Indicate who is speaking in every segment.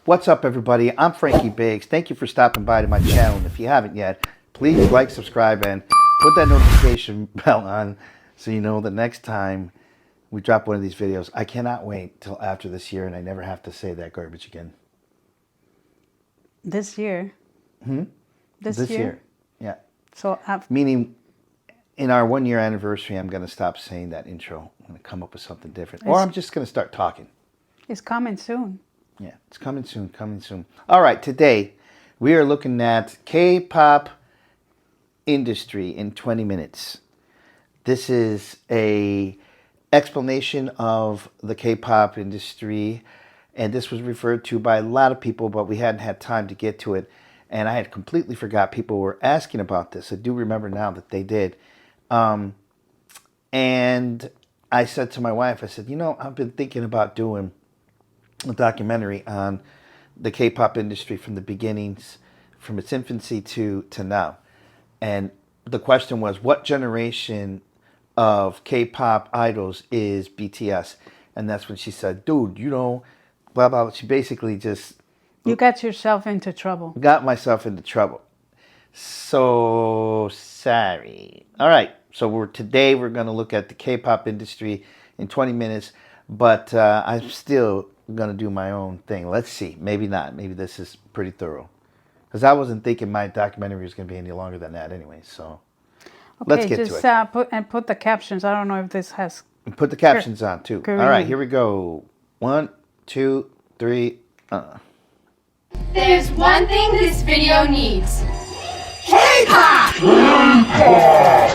Speaker 1: What's up, everybody? I'm Frankie Biggz. Thank you for stopping by to my channel. And if you haven't yet, please like, subscribe, and put that notification bell on so you know the next time we drop one of these videos. I cannot wait till after this year and I never have to say that garbage again.
Speaker 2: This year? This year?
Speaker 1: Yeah.
Speaker 2: So
Speaker 1: meaning in our 1 year anniversary, I'm going to stop saying that intro. I'm going to come up with something different. Or I'm just going to start talking.
Speaker 2: It's coming soon.
Speaker 1: Yeah, it's coming soon, coming soon. All right, today we are looking at K-pop industry in 20 minutes. This is a explanation of the K-pop industry, and this was referred to by a lot of people, but we hadn't had time to get to it, and I had completely forgot people were asking about this. I do remember now that they did. And I said to my wife, I said, you know, I've been thinking about doing a documentary on the K-pop industry from the beginnings, from its infancy to now. And the question was, what generation of K-pop idols is BTS? And that's when she said, dude, you know, blah, blah. She basically just...
Speaker 2: You got yourself into trouble.
Speaker 1: Got myself into trouble. So sorry. All right. So today we're going to look at the K-pop industry in 20 minutes, but I'm still going to do my own thing. Let's see. Maybe not. Maybe this is pretty thorough. Because I wasn't thinking my documentary was going to be any longer than that anyway. So let's get to
Speaker 2: it. Put the captions. I don't know if this has...
Speaker 1: And put the captions on too. Korean. All right, here we go. 1, 2, 3.
Speaker 3: There's one thing this video needs. K-pop!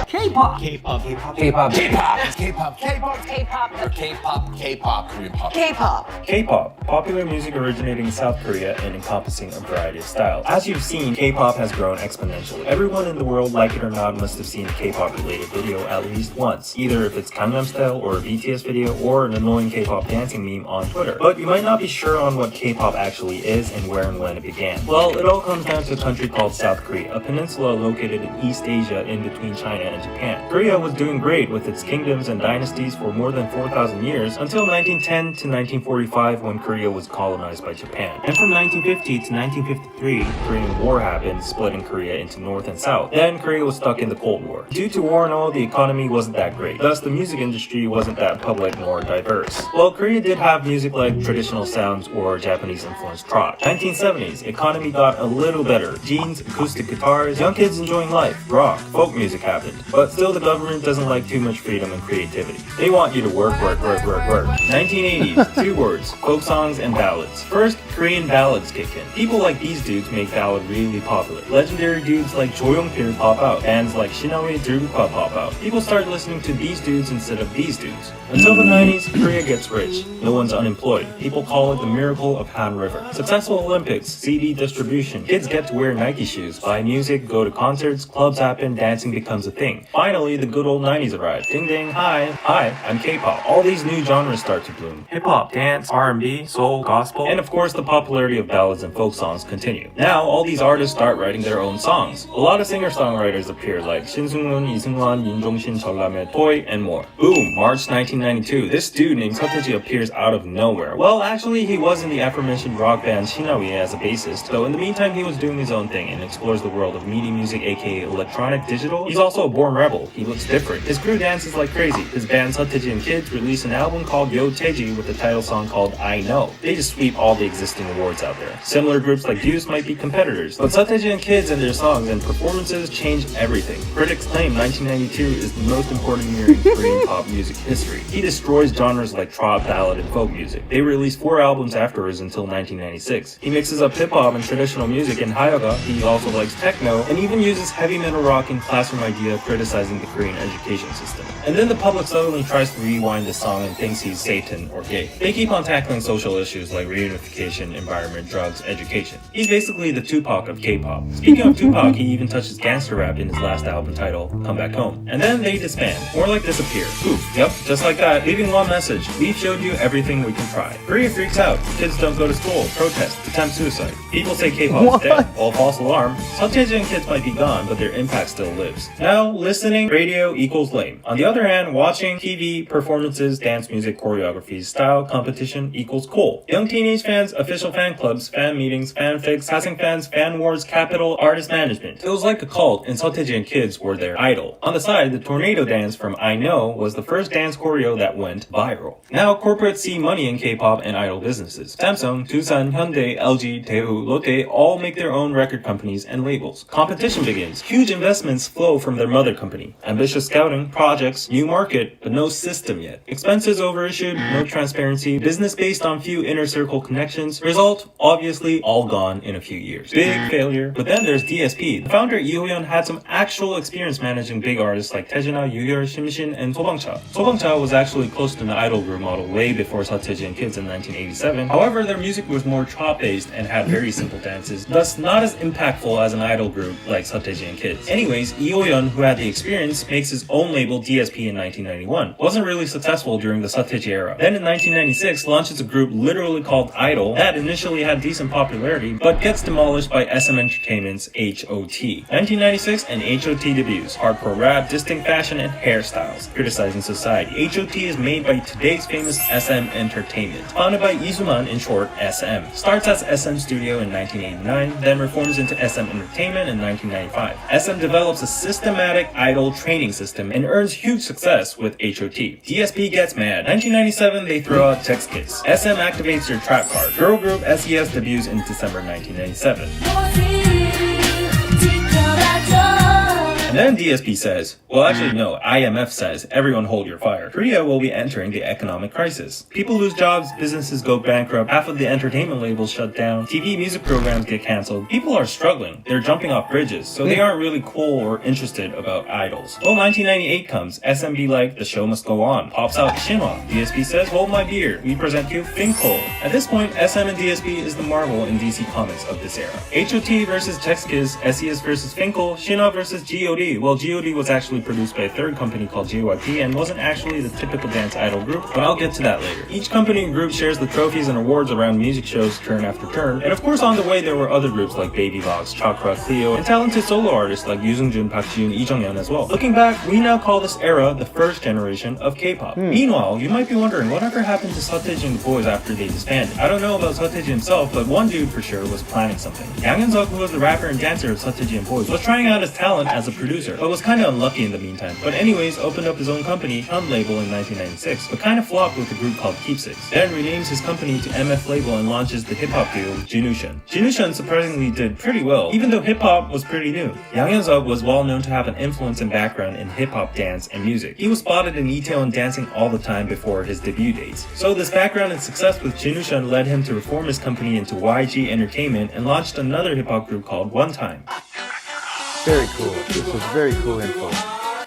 Speaker 4: K-pop! K-pop! K-pop! K-pop! K-pop! K-pop! K-pop! K-pop! Or K-pop! K-pop! Korean pop! K-pop!
Speaker 5: K-pop, popular music originating in South Korea and encompassing a variety of styles. As you've seen, K-pop has grown exponentially. Everyone in the world, like it or not, must have seen a K-pop related video at least once, either if it's Gangnam Style or a BTS video or an annoying K-pop dancing meme on Twitter. But you might not be sure on what K-pop actually is and where and when it began. Well, it all comes down to a country called South Korea, a peninsula located in East Asia in between China and Japan. Korea was doing great with its kingdoms and dynasties for more than 4,000 years until 1910 to 1945 when Korea was colonized by Japan. And from 1950 to 1953, the Korean War happened, splitting Korea into North and South. Then Korea was stuck in the Cold War. Due to war and all, the economy wasn't that great. Thus, the music industry wasn't that public nor diverse. Well, Korea did have music like traditional sounds or Japanese-influenced rock. 1970s, economy got a little better. Jeans, acoustic guitars, young kids enjoying life, rock, folk music happened. But still the government doesn't like too much freedom and creativity. They want you to work. 1980s, 2 words, folk songs and ballads. First, Korean ballads kick in. People like these dudes make ballad really popular. Legendary dudes like Jo Young-pil pop out. Bands like Shinaway Drugpa pop out. People start listening to these dudes instead of these dudes. Until the 90s, Korea gets rich. No one's unemployed. People call it the miracle of Han River. Successful Olympics, CD distribution. Kids get to wear Nike shoes, buy music, go to concerts, clubs happen, dancing becomes a thing. Finally, the good old 90s arrive. Ding ding, hi, I'm K-pop. All these new genres start to bloom. Hip-hop, dance, R&B, soul, gospel, and of course the popularity of ballads and folk songs continue. Now, all these artists start writing their own songs. A lot of singer-songwriters appear like Shin Sung-won, Lee Seung-wan, Yoon Jong-shin, Jeolame, Toy, and more. Boom, March 1992, this dude named SeoTaiji appears out of nowhere. Well, actually, he was in the aforementioned rock band Shinaway as a bassist, though in the meantime he was doing his own thing and explores the world of media music, aka electronic digital. He's also a born rebel. He looks different. His crew dances like crazy. His band SeoTaiji and Kids released an album called SeoTaiji with a title song called I Know. They just sweep all the existing awards out there. Similar groups like Deuce might be competitors, but SeoTaiji and Kids and their songs and performances changed everything. Critics claim 1992 is the most important year in Korean pop music history. He destroys genres like trot, ballad, and folk music. They released 4 albums afterwards until 1996. He mixes up hip-hop and traditional music in Hayoga. He also likes techno and even uses heavy metal rock in Classroom Idea, criticizing the Korean education system. And then the public suddenly tries to rewind the song and thinks he's Satan or gay. They keep on tackling social issues like reunification, environment, drugs, education. He's basically the Tupac of K-pop. Speaking of Tupac, he even touches gangster rap in his last album title, Come Back Home. And then they disband, more like disappear. Poof, yep, just like that, leaving one message: we've showed you everything we can try. Korea freaks out, kids don't go to school, protest, attempt suicide. People say K-pop is dead, all false alarm. SeoTaiji and Kids might be gone, but their impact still lives. Now, listening, radio equals lame. On the other hand, watching TV, performances, dance music, choreographies, style, competition equals cool. Young teenage fans, official fan clubs, fan meetings, fanfics, passing fans, fan wars, capital, artist management. It was like a cult, and SeoTaiji and Kids were their idol. On the side, the tornado dance from I Know was the first dance choreo that went viral. Now, corporates see money in K-pop and idol businesses. Samsung, Doosan, Hyundai, LG, Daewoo, Lotte all make their own record companies and labels. Competition begins. Huge investments flow from their mother company. Ambitious scouting, projects, new market, but no system yet. Expenses overissued, no transparency, business based on few inner circle connections. Result, obviously, all gone in a few years. Big failure. But then there's DSP. The founder, Lee Ho-yeon, had some actual experience managing big artists like Taejina, Yoo-yeol, Shimshin, and Sobangcha. Sobangcha was actually close to an idol group model way before SeoTaiji and Kids in 1987. However, their music was more chop-based and had very simple dances, thus not as impactful as an idol group like SeoTaiji and Kids. Anyways, Lee Ho-yeon, who had the experience, makes his own label DSP in 1991. Wasn't really successful during the SeoTaiji era. Then in 1996, launches a group literally called Idol that initially had decent popularity, but gets demolished by SM Entertainment's HOT. 1996 and HOT debuts, hardcore rap, distinct fashion, and hairstyles, criticizing society. HOT is made by today's famous SM Entertainment, founded by Isuman, in short, SM. Starts as SM Studio in 1989, then reforms into SM Entertainment in 1995. SM develops a systematic idol training system and earns huge success with HOT. DSP gets mad. 1997, they throw out Text Kiss. SM activates their trap card. Girl group SES debuts in December 1997. And then DSP says, well actually no, IMF says, everyone hold your fire. Korea will be entering the economic crisis. People lose jobs, businesses go bankrupt, half of the entertainment labels shut down, TV music programs get cancelled. People are struggling. They're jumping off bridges, so they aren't really cool or interested about idols. Well, 1998 comes, SM be like, the show must go on. Pops out Shinhwa. DSP says, hold my beer. We present you Finkel. At this point, SM and DSP is the Marvel and DC comics of this era. HOT versus Text Kiss, SES versus Finkel, Shinhwa versus GOD. Well, GOD was actually produced by a third company called JYP and wasn't actually the typical dance idol group, but I'll get to that later. Each company and group shares the trophies and awards around music shows turn after turn, and of course on the way there were other groups like Baby Vox, Chakra, Cleo, and talented solo artists like Yoo Seung-jun, Park Ji-yoon, Lee Jung-yeon as well. Looking back, we now call this era the first generation of K-pop. Meanwhile, you might be wondering whatever happened to SeoTaiji and the boys after they disbanded. I don't know about SeoTaiji himself, but one dude for sure was planning something. Yang Hyun-suk, who was the rapper and dancer of SeoTaiji and boys, was trying out his talent as a producer, but was kind of unlucky in the meantime. But anyways, opened up his own company, Hyun Label, in 1996, but kind of flopped with a group called Keepsakes. Then renames his company to MF Label and launches the hip-hop duo Jinushan. Jinushan surprisingly did pretty well, even though hip-hop was pretty new. Yang Hyun-suk was well known to have an influence and background in hip-hop dance and music. He was spotted in Itaewon and dancing all the time before his debut dates. So this background and success with Jinushan led him to reform his company into YG Entertainment and launched another hip-hop group called One Time.
Speaker 1: Very cool. This was very cool info.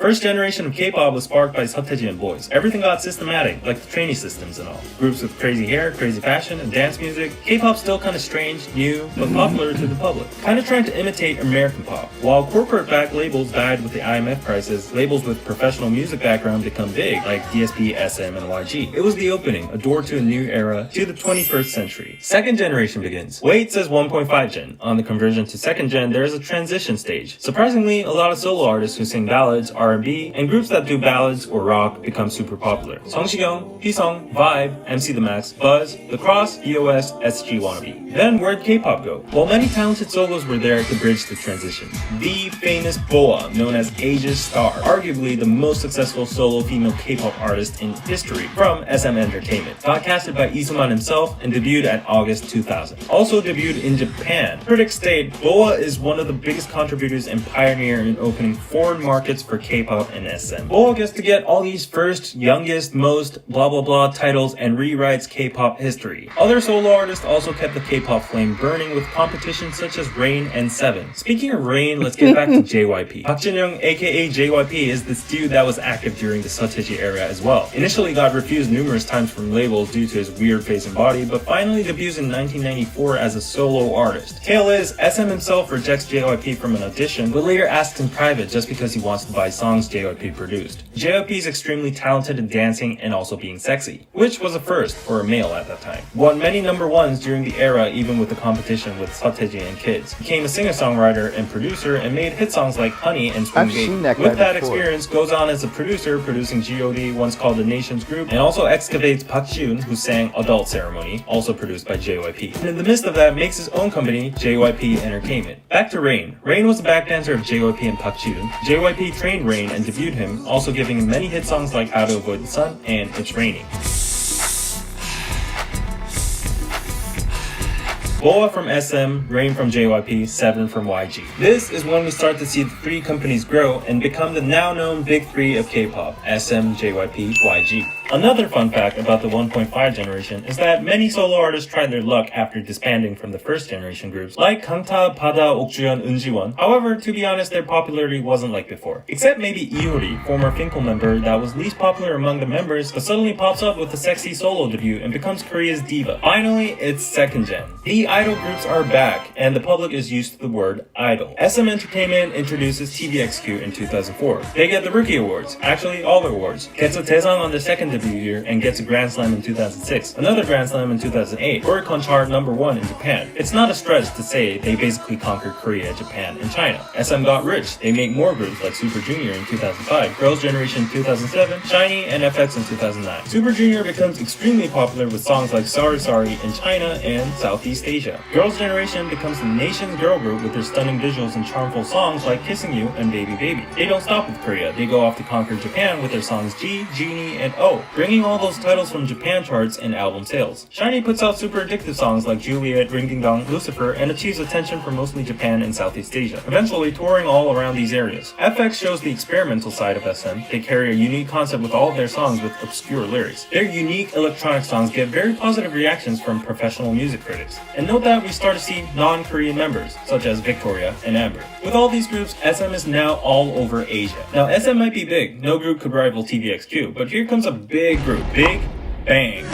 Speaker 5: First generation of K-pop was sparked by SeoTaiji and boys. Everything got systematic, like the trainee systems and all. Groups with crazy hair, crazy fashion, and dance music. K-pop's still kind of strange, new, but popular to the public. Kind of trying to imitate American pop. While corporate-backed labels died with the IMF crisis, labels with professional music background become big, like DSP, SM, and YG. It was the opening, a door to a new era, to the 21st century. Second generation begins. Wait says 1.5 gen. On the conversion to second gen, there is a transition stage. Surprisingly, a lot of solo artists who sing ballads, R&B, and groups that do ballads or rock become super popular. Song Si-kyung, P-Song, Vibe, MC The Max, Buzz, The Cross, EOS, SG Wannabe. Then where'd K-pop go? Well, many talented solos were there to bridge the transition. The famous Boa, known as Asia's Star, arguably the most successful solo female K-pop artist in history, from SM Entertainment. Got casted by Isuman himself and debuted at August 2000. Also debuted in Japan. Critics state Boa is one of the biggest contributors and pioneer in opening foreign markets for K-pop and SM. Boa gets to get all these first, youngest, most, blah blah blah titles and rewrites K-pop history. Other solo artists also kept the K-pop flame burning with competitions such as Rain and Seven. Speaking of Rain, let's get back to JYP. Park Jin-young, aka JYP, is this dude that was active during the SeoTaiji era as well. Initially got refused numerous times from labels due to his weird face and body, but finally debuts in 1994 as a solo artist. Tale is, SM himself rejects JYP from an audition, but later asks in private just because he wants to buy songs songs JYP produced. JYP is extremely talented in dancing and also being sexy, which was a first for a male at that time. Won many number ones during the era, even with the competition with SeoTaiji and Kids. Became a singer-songwriter and producer and made hit songs like Honey and Spoon
Speaker 1: I've
Speaker 5: Baby.
Speaker 1: seen that guy
Speaker 5: With that
Speaker 1: before.
Speaker 5: experience, goes on as a producer, producing G.O.D, once called the Nations Group, and also excavates Park Ji-hoon, who sang Adult Ceremony, also produced by JYP. And in the midst of that, makes his own company, JYP Entertainment. Back to Rain. Rain was the backdancer of JYP and Park Ji-hoon. JYP trained Rain and debuted him, also giving him many hit songs like How to Avoid the Sun and It's Raining. Boa from SM, Rain from JYP, 7 from YG. This is when we start to see the three companies grow and become the now known big three of K-pop, SM, JYP, YG. Another fun fact about the 1.5 generation is that many solo artists tried their luck after disbanding from the first generation groups, like Kangta, Pada, Okjuyeon, Eunjiwon. However, to be honest, their popularity wasn't like before. Except maybe Iori, former Finkel member that was least popular among the members, but suddenly pops up with a sexy solo debut and becomes Korea's diva. Finally, it's second gen. The idol groups are back, and the public is used to the word idol. SM Entertainment introduces TVXQ in 2004. They get the Rookie Awards, actually all the awards, gets a Daesang on their second debut year, and gets a Grand Slam in 2006, another Grand Slam in 2008, Oricon chart #1 in Japan. It's not a stretch to say they basically conquered Korea, Japan, and China. SM got rich. They make more groups like Super Junior in 2005, Girls' Generation in 2007, SHINee, and FX in 2009. Super Junior becomes extremely popular with songs like Sorry Sorry in China and Southeast Asia. Girls' Generation becomes the nation's girl group with their stunning visuals and charmful songs like Kissing You and Baby Baby. They don't stop with Korea. They go off to conquer Japan with their songs G, Genie, and O, bringing all those titles from Japan charts and album sales. SHINee puts out super addictive songs like Juliet, Ring Ding Dong, Lucifer, and achieves attention from mostly Japan and Southeast Asia, eventually touring all around these areas. FX shows the experimental side of SM. They carry a unique concept with all of their songs with obscure lyrics. Their unique electronic songs get very positive reactions from professional music critics. And note that we start to see non-Korean members, such as Victoria and Amber. With all these groups, SM is now all over Asia. Now, SM might be big. No group could rival TVXQ, but here comes a big group. Big Bang.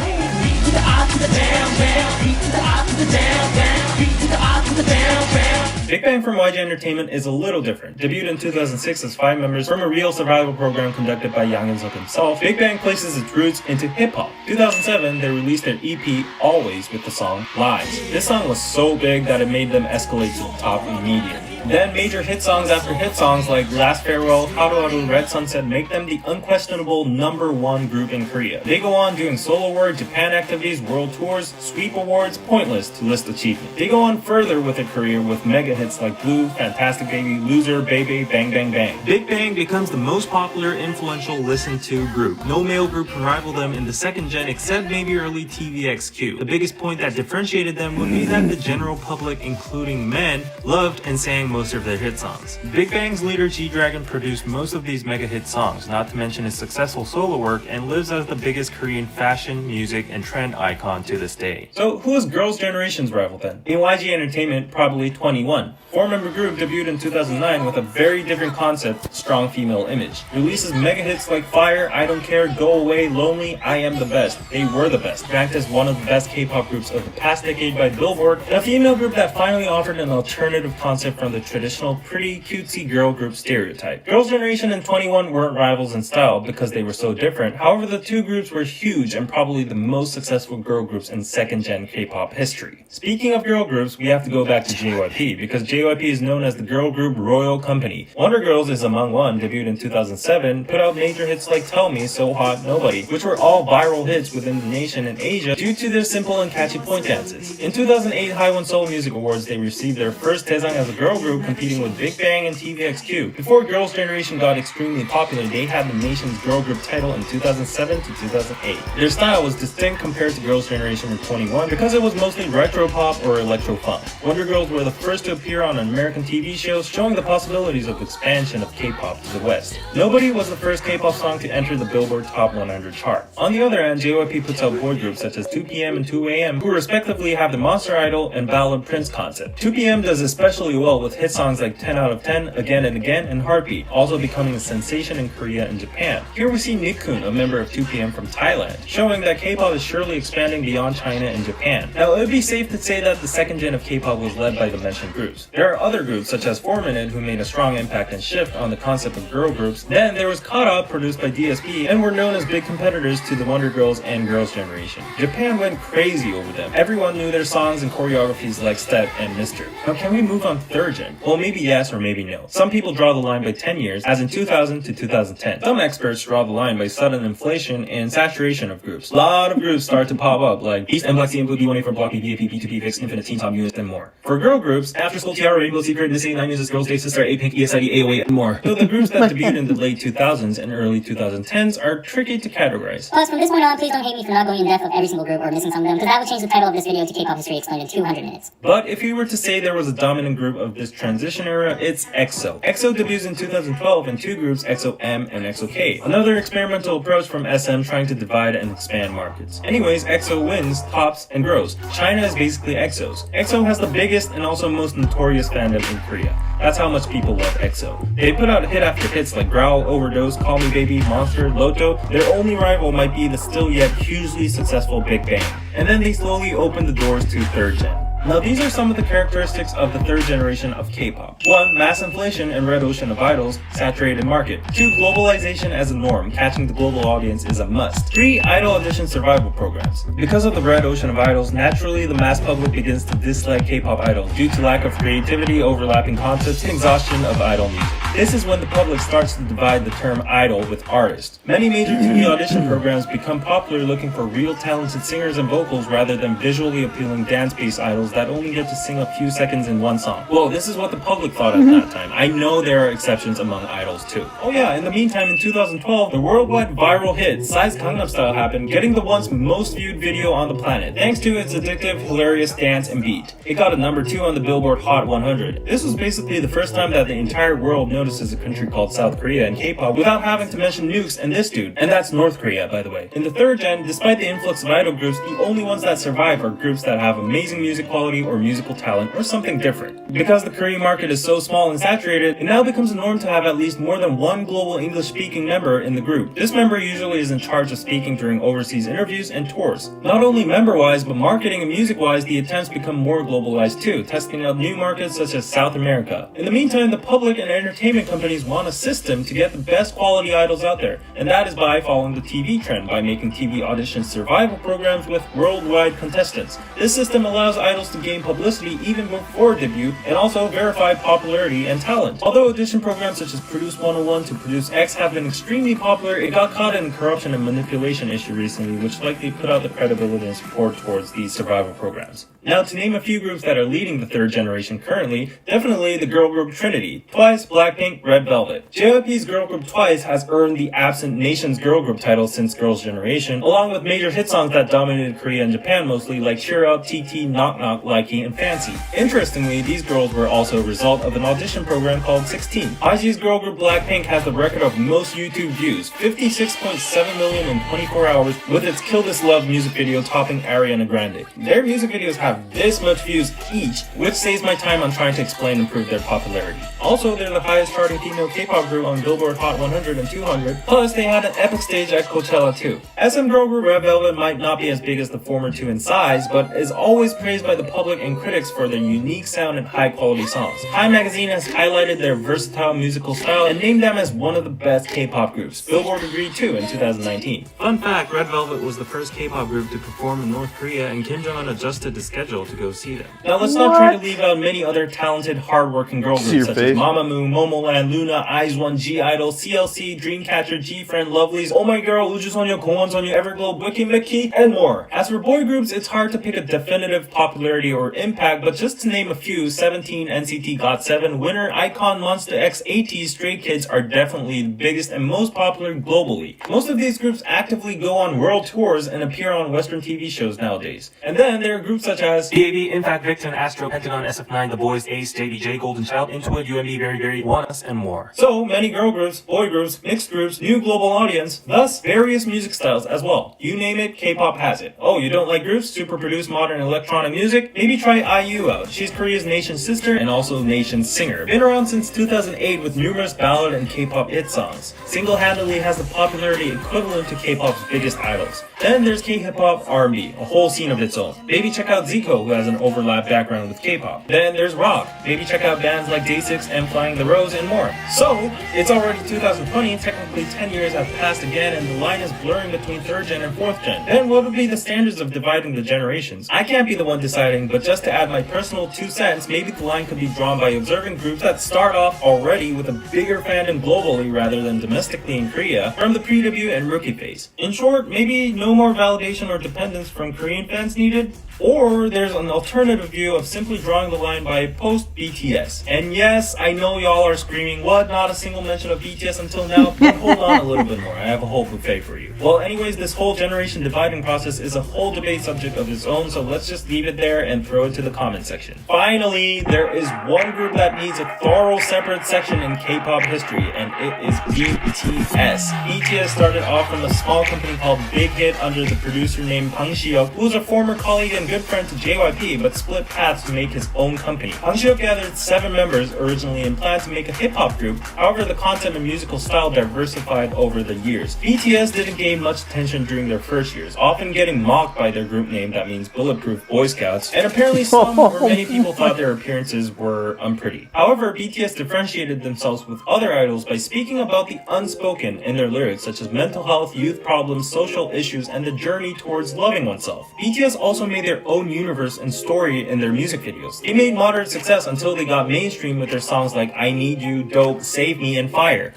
Speaker 5: Big Bang from YG Entertainment is a little different. Debuted in 2006 as 5 members from a real survival program conducted by Yang In-suk himself, Big Bang places its roots into hip-hop. 2007, they released their EP Always with the song Lies. This song was so big that it made them escalate to the top immediately. Then major hit songs after hit songs like Last Farewell, Haru Haru, Red Sunset make them the unquestionable #1 group in Korea. They go on doing solo work, Japan activities, world tours, sweep awards, pointless to list achievement. They go on further with their career with mega hits like Blue, Fantastic Baby, Loser, Baby, Bang Bang Bang. Big Bang becomes the most popular, influential, listened to group. No male group can rival them in the second gen except maybe early TVXQ. The biggest point that differentiated them would be that the general public, including men, loved and sang most of their hit songs. Big Bang's leader G-Dragon produced most of these mega hit songs, not to mention his successful solo work, and lives as the biggest Korean fashion, music, and trend icon to this day. So who is Girls' Generation's rival then? In YG Entertainment, probably 21. 4-member group debuted in 2009 with a very different concept, strong female image. Releases mega hits like Fire, I Don't Care, Go Away, Lonely, I Am the Best. They were the best, ranked as one of the best K-pop groups of the past decade by Billboard, and a female group that finally offered an alternative concept from the traditional pretty cutesy girl group stereotype. Girls' Generation and 21 weren't rivals in style because they were so different. However, the two groups were huge and probably the most successful girl groups in second-gen K-pop history. Speaking of girl groups, we have to go back to JYP because JYP is known as the girl group Royal Company. Wonder Girls is among one, debuted in 2007, put out major hits like Tell Me, So Hot, Nobody, which were all viral hits within the nation and Asia due to their simple and catchy point dances. In 2008 Haiwon Seoul Music Awards, they received their first Daesang as a girl group, competing with Big Bang and TVXQ. Before Girls' Generation got extremely popular, they had the nation's girl group title in 2007 to 2008. Their style was distinct compared to Girls' Generation or 21 because it was mostly retro pop or electro funk. Wonder Girls were the first to appear on American TV shows, showing the possibilities of expansion of K-pop to the West. Nobody was the first K-pop song to enter the Billboard Top 100 chart. On the other hand, JYP puts out boy groups such as 2PM and 2AM, who respectively have the Monster Idol and Ballad Prince concept. 2PM does especially well with hit songs like 10 out of 10, Again and Again, and Heartbeat, also becoming a sensation in Korea and Japan. Here we see Nickun, a member of 2PM from Thailand, showing that K-pop is surely expanding beyond China and Japan. Now, it would be safe to say that the second gen of K-pop was led by the mentioned groups. There are other groups such as 4 Minute who made a strong impact and shift on the concept of girl groups. Then there was KPOP, produced by DSP, and were known as big competitors to the Wonder Girls and Girls' Generation. Japan went crazy over them. Everyone knew their songs and choreographies like Step and Mr. Now, can we move on to third gen? Well, maybe yes or maybe no. Some people draw the line by 10 years, as in 2000 to 2010. Some experts draw the line by sudden inflation and saturation of groups. A lot of groups start to pop up, like East and Black C and Blue, B1A for Block, BTS, B2B, VIX, Infinite, Teen Top Units, and more. For girl groups, After School, Tiara, Rainbow Secret, This 9 News, Girls' Day, Sister, A-Pink, ESID, AOA, and more. So the groups that debuted in the late 2000s and early 2010s are tricky to categorize.
Speaker 6: Plus, from this point on, please don't hate me for not going in depth of every single group or missing some of them, because that would change the title of this video to K-pop history explained in 200 minutes.
Speaker 5: But if we were to say there was a dominant group of this transition era, it's EXO. EXO debuts in 2012 in 2 groups, EXO-M and EXO-K. Another experimental approach from SM trying to divide and expand markets. Anyways, EXO wins, tops, and grows. China is basically EXO's. EXO has the biggest and also most notorious fandom in Korea. That's how much people love EXO. They put out hit after hits like Growl, Overdose, Call Me Baby, Monster, Loto. Their only rival might be the still yet hugely successful Big Bang. And then they slowly open the doors to third gen. Now, these are some of the characteristics of the third generation of K-pop. 1. Mass inflation and red ocean of idols, saturated market. 2. Globalization as a norm, catching the global audience is a must. 3. Idol audition survival programs. Because of the red ocean of idols, naturally the mass public begins to dislike K-pop idols due to lack of creativity, overlapping concepts, and exhaustion of idol music. This is when the public starts to divide the term idol with artist. Many major TV audition programs become popular looking for real talented singers and vocals rather than visually appealing dance-based idols that only get to sing a few seconds in one song. Well, this is what the public thought at that time. I know there are exceptions among idols too. Oh yeah, in the meantime, in 2012, the worldwide viral hit Psy's Gangnam Style happened, getting the once most viewed video on the planet, thanks to its addictive, hilarious dance and beat. It got a number 2 on the Billboard Hot 100. This was basically the first time that the entire world notices a country called South Korea and K-pop without having to mention nukes and this dude. And that's North Korea, by the way. In the third gen, despite the influx of idol groups, the only ones that survive are groups that have amazing music quality or musical talent or something different. Because the Korean market is so small and saturated, it now becomes a norm to have at least more than one global English-speaking member in the group. This member usually is in charge of speaking during overseas interviews and tours. Not only member-wise, but marketing and music-wise, the attempts become more globalized too, testing out new markets such as South America. In the meantime, the public and entertainment companies want a system to get the best quality idols out there, and that is by following the TV trend by making TV audition survival programs with worldwide contestants. This system allows idols to gain publicity even before debut and also verify popularity and talent. Although audition programs such as Produce 101 to Produce X have been extremely popular, it got caught in a corruption and manipulation issue recently, which likely put out the credibility and support towards these survival programs. Now, to name a few groups that are leading the third generation currently, definitely the girl group Trinity, Twice, Blackpink, Red Velvet. JYP's girl group Twice has earned the absent nation's girl group title since Girls' Generation, along with major hit songs that dominated Korea and Japan mostly, like Cheer Up, TT, Knock Knock, Likey, and Fancy. Interestingly, these girls were also a result of an audition program called 16. IG's girl group Blackpink has the record of most YouTube views, 56.7 million in 24 hours, with its Kill This Love music video topping Ariana Grande. Their music videos have this much views each, which saves my time on trying to explain and prove their popularity. Also, they're the highest charting female K-pop group on Billboard Hot 100 and 200, plus they had an epic stage at Coachella too. SM girl group Red Velvet might not be as big as the former two in size, but is always praised by the public and critics for their unique sound and high quality songs. Time magazine has highlighted their versatile musical style and named them as one of the best K-pop groups. Billboard agreed too in 2019. Fun fact, Red Velvet was the first K-pop group to perform in North Korea, and Kim Jong-un adjusted the schedule to go see them. Now let's not try to leave out many other talented, hard-working girl groups such as Mamamoo, Momoland, Luna, IZ*ONE, G-Idol, CLC, Dreamcatcher, G-Friend, Lovelyz, Oh My Girl, 우주소녀, 공원소녀, Everglow, Wiki Mickey, and more. As for boy groups, it's hard to pick a definitive popularity or impact, but just to name a few, 17, NCT, GOT7, Winner, iKON, Monsta X, AT, Stray Kids are definitely the biggest and most popular globally. Most of these groups actively go on world tours and appear on Western TV shows nowadays. And then there are groups such as BAB, Impact, Victon, Astro, Pentagon, SF9, The Boys, Ace, JDJ, Golden Child, Intuit, UMB, Very Very, One, class, and more. So many girl groups, boy groups, mixed groups, new global audience, thus various music styles as well. You name it, K-pop has it. Oh, you don't like groups, super produced modern electronic music? Maybe try IU out. She's Korea's nation's sister and also nation's singer. Been around since 2008 with numerous ballad and K-pop hit songs. Single-handedly has the popularity equivalent to K-pop's biggest idols. Then there's K-hip-hop R&B, a whole scene of its own. Maybe check out Zico, who has an overlap background with K-pop. Then there's rock. Maybe check out bands like Day6 and Flying the Rose and more. So, it's already 2020, technically 10 years have passed again, and the line is blurring between 3rd gen and 4th gen. Then what would be the standards of dividing the generations? I can't be the one deciding, but just to add my personal 2 cents, maybe the line could be drawn by observing groups that start off already with a bigger fandom globally rather than domestically in Korea from the pre-debut and rookie phase. In short, maybe no more validation or dependence from Korean fans needed, or there's an alternative view of simply drawing the line by post-BTS. And yes, I know y'all are screaming, what, not a single mention of BTS until now? But hold on a little bit more, I have a whole buffet for you. Well, anyways, this whole generation dividing process is a whole debate subject of its own, so let's just leave it there and throw it to the comment section. Finally, there is one group that needs a thorough separate section in K-pop history, and it is BTS. BTS started off from a small company called Big Hit under the producer named Bang Si-hyuk, who was a former colleague and good friend to JYP, but split paths to make his own company. Bang Si-hyuk gathered 7 members originally and planned to make a hip-hop group, however the content and musical style diversified over the years. BTS didn't gain much attention during their first years, often getting mocked by their group name that means Bulletproof Boy Scouts, and apparently some or many people thought their appearances were unpretty. However, BTS differentiated themselves with other idols by speaking about the unspoken in their lyrics, such as mental health, youth problems, social issues, and the journey towards loving oneself. BTS also made their own universe and story in their music videos. They made moderate success until they got mainstream with their songs like I Need You, Dope, Save Me, and Fire.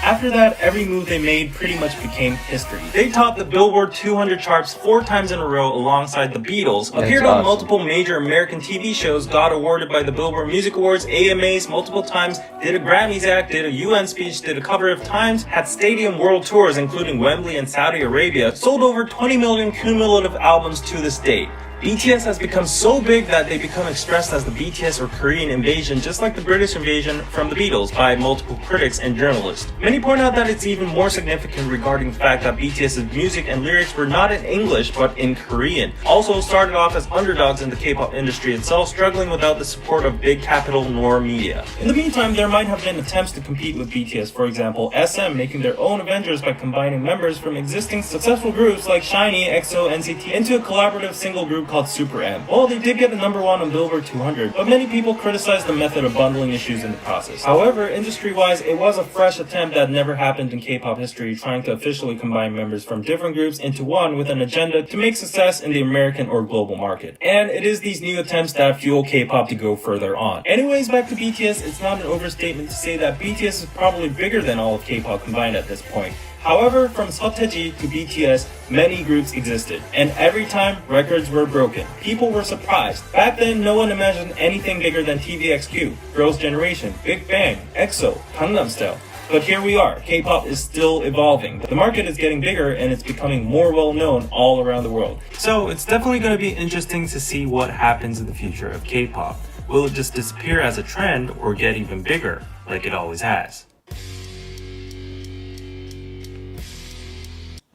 Speaker 5: After that, every move they made pretty much became history. They topped the Billboard 200 charts 4 times in a row alongside the Beatles, appeared on multiple major American TV shows, got awarded by the Billboard Music Awards, AMAs multiple times, did a Grammys act, did a UN speech, did a cover of Times, had stadium world tours including Wembley and Saudi Arabia, sold over 20 million cumulative albums to this date. BTS has become so big that they become expressed as the BTS or Korean invasion, just like the British invasion from the Beatles by multiple critics and journalists. Many point out that it's even more significant regarding the fact that BTS's music and lyrics were not in English but in Korean. Also started off as underdogs in the K-pop industry itself, struggling without the support of big capital nor media. In the meantime, there might have been attempts to compete with BTS, for example, SM making their own Avengers by combining members from existing successful groups like SHINee, EXO, NCT into a collaborative single group called Super M. Well, they did get a #1 on Billboard 200, but many people criticized the method of bundling issues in the process. However, industry-wise, it was a fresh attempt that never happened in K-pop history, trying to officially combine members from different groups into one with an agenda to make success in the American or global market. And it is these new attempts that fuel K-pop to go further on. Anyways, back to BTS, it's not an overstatement to say that BTS is probably bigger than all of K-pop combined at this point. However, from SeoTaiji to BTS, many groups existed, and every time, records were broken. People were surprised. Back then, no one imagined anything bigger than TVXQ, Girls' Generation, Big Bang, EXO, Gangnam Style. But here we are, K-pop is still evolving. The market is getting bigger and it's becoming more well-known all around the world. So it's definitely going to be interesting to see what happens in the future of K-pop. Will it just disappear as a trend or get even bigger, like it always has?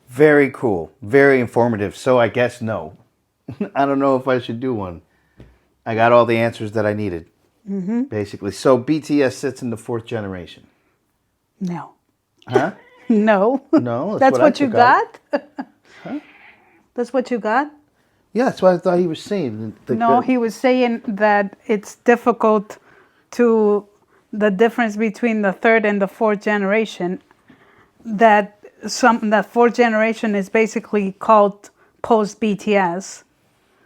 Speaker 1: Very cool. Very informative. So I guess no. I don't know if I should do one. I got all the answers that I needed, basically. So BTS sits in the 4th generation.
Speaker 2: No.
Speaker 1: Huh?
Speaker 2: No.
Speaker 1: No.
Speaker 2: That's what you
Speaker 1: took out.
Speaker 2: got?
Speaker 1: Huh?
Speaker 2: That's what you got?
Speaker 1: Yeah, that's what I thought he was saying.
Speaker 2: No, he was saying that it's difficult to the difference between the 3rd and the 4th generation, that 4th generation is basically called post BTS,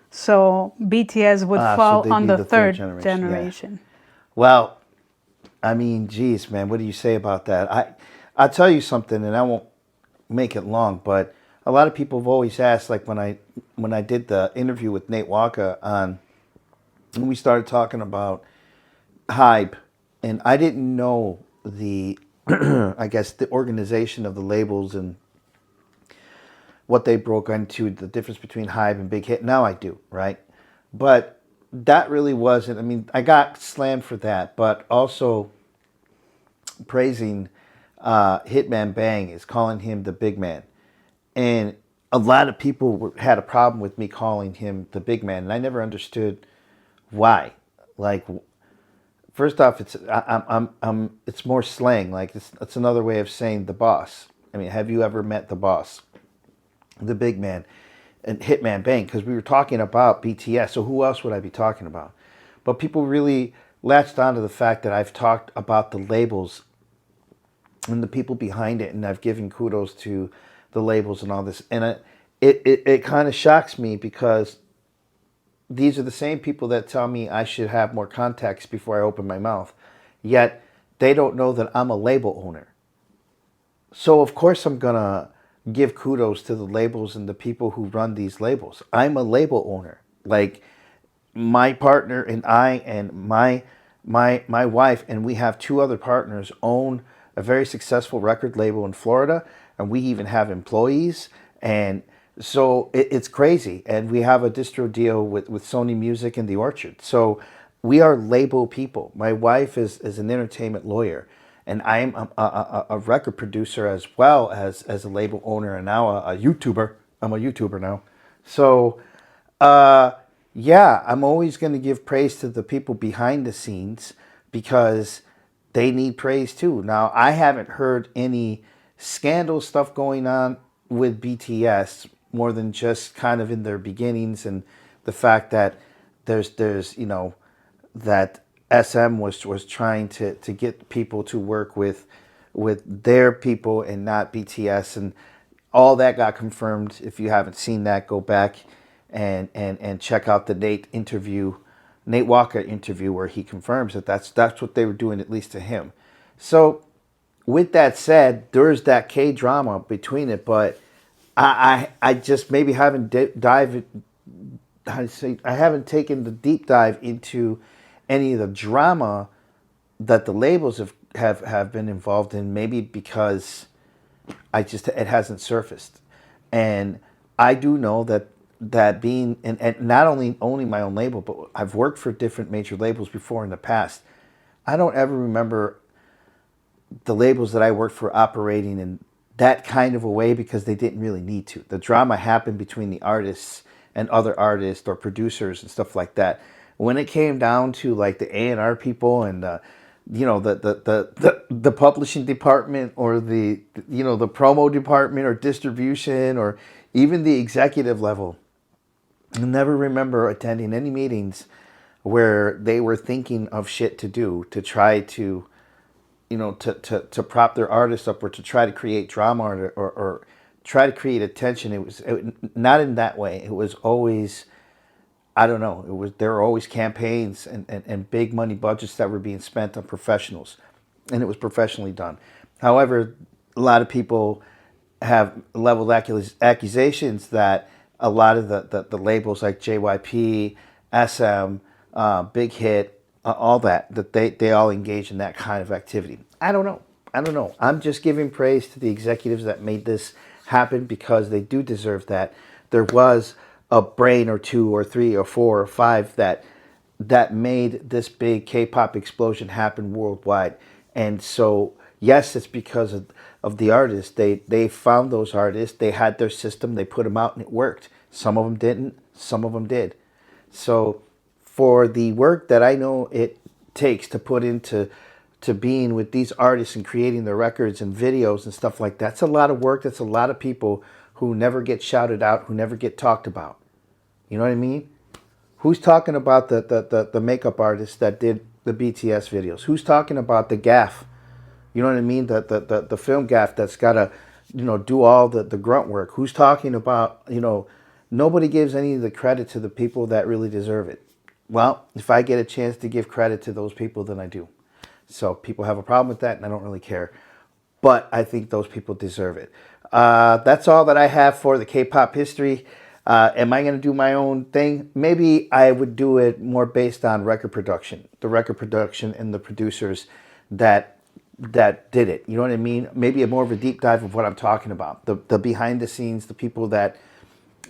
Speaker 2: so BTS would fall
Speaker 1: so
Speaker 2: on the 3rd
Speaker 1: generation.
Speaker 2: generation.
Speaker 1: Yeah. Well, I mean, geez, man, what do you say about that? I'll tell you something, and I won't make it long, but a lot of people have always asked, like when I did the interview with Nate Walker when we started talking about hype, and I didn't know the I guess the organization of the labels and what they broke into, the difference between Hype and Big Hit. Now I do, right? But that really wasn't. I mean, I got slammed for that, but also praising Hitman Bang is calling him the big man, and a lot of people had a problem with me calling him the big man, and I never understood why. Like, first off, it's more slang. Like, it's another way of saying the boss. I mean, have you ever met the boss, the big man, and Hitman Bang? Because we were talking about BTS, so who else would I be talking about? But people really latched onto the fact that I've talked about the labels and the people behind it, and I've given kudos to the labels and all this. And it kind of shocks me because these are the same people that tell me I should have more context before I open my mouth. Yet they don't know that I'm a label owner. So of course I'm going to give kudos to the labels and the people who run these labels. I'm a label owner. Like, my partner and I and my wife, and we have two other partners, own a very successful record label in Florida, and we even have employees. And so it's crazy. And we have a distro deal with Sony Music and The Orchard. So we are label people. My wife is an entertainment lawyer, and I'm a record producer as well as a label owner, and now a YouTuber. I'm a YouTuber now. So yeah, I'm always going to give praise to the people behind the scenes because they need praise too. Now, I haven't heard any scandal stuff going on with BTS more than just kind of in their beginnings, and the fact that there's you know, that SM was trying to get people to work with their people and not BTS, and all that got confirmed. If you haven't seen that, go back and check out the Nate Walker interview where he confirms that that's what they were doing, at least to him. So with that said, there's that K drama between it, but I just maybe haven't I haven't taken the deep dive into any of the drama that the labels have been involved in, maybe because it hasn't surfaced. And I do know that being, and not only owning my own label, but I've worked for different major labels before in the past. I don't ever remember the labels that I worked for operating in that kind of a way because they didn't really need to. The drama happened between the artists and other artists or producers and stuff like that. When it came down to like the A&R people and you know, the publishing department or the promo department or distribution or even the executive level, I never remember attending any meetings where they were thinking of shit to do to try to, you know, to prop their artists up or to try to create drama or try to create attention. It was not in that way. It was always, I don't know, there were always campaigns and big money budgets that were being spent on professionals, and it was professionally done. However, a lot of people have leveled accusations that a lot of the labels like JYP, SM, Big Hit, all that they all engage in that kind of activity. I don't know. I'm just giving praise to the executives that made this happen because they do deserve that. There was a brain or two or three or four or five that made this big K-pop explosion happen worldwide. And so, yes, it's because of the artists. They found those artists. They had their system. They put them out and it worked. Some of them didn't. Some of them did. So for the work that I know it takes to put into being with these artists and creating their records and videos and stuff like that, that's a lot of work. That's a lot of people who never get shouted out, who never get talked about. You know what I mean? Who's talking about the makeup artist that did the BTS videos? Who's talking about the gaff? You know what I mean? The film gaff that's got to, you know, do all the grunt work. Who's talking about, you know, nobody gives any of the credit to the people that really deserve it. Well, if I get a chance to give credit to those people, then I do. So people have a problem with that, and I don't really care. But I think those people deserve it. That's all that I have for the K-pop history. Am I going to do my own thing? Maybe I would do it more based on record production. The record production and the producers that did it. You know what I mean? Maybe more of a deep dive of what I'm talking about. The behind the scenes, the people that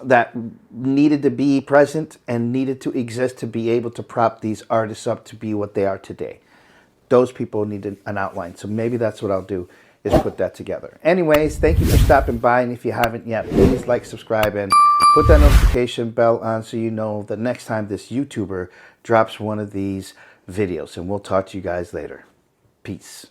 Speaker 1: that needed to be present and needed to exist to be able to prop these artists up to be what they are today. Those people needed an outline. So maybe that's what I'll do, is put that together. Anyways, thank you for stopping by. And if you haven't yet, please like, subscribe, and put that notification bell on so you know the next time this YouTuber drops one of these videos. And we'll talk to you guys later. Peace.